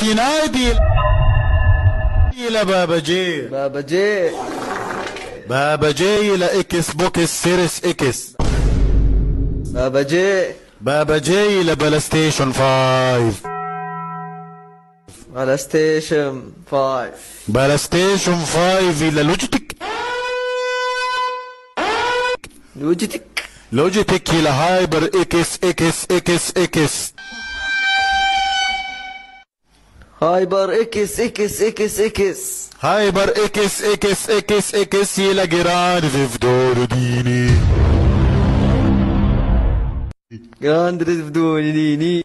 تنادي إلى بابا جي. بابا جي. بابا جي إلى إكس بوكس سيريس إكس. بابا جي. بابا جي إلى بلاي ستيشن 5. على ستيشن 5. بلاي ستيشن 5 إلى لوجيتك. لوجيتك. لوجيتك إلى هايبر إكس إكس إكس إكس. هايبر إكس إكس إكس إكس. هايبر إكس إكس إكس إكس إلى جراند ثيفت أوتو ديني. جراند ثيفت أوتو ديني.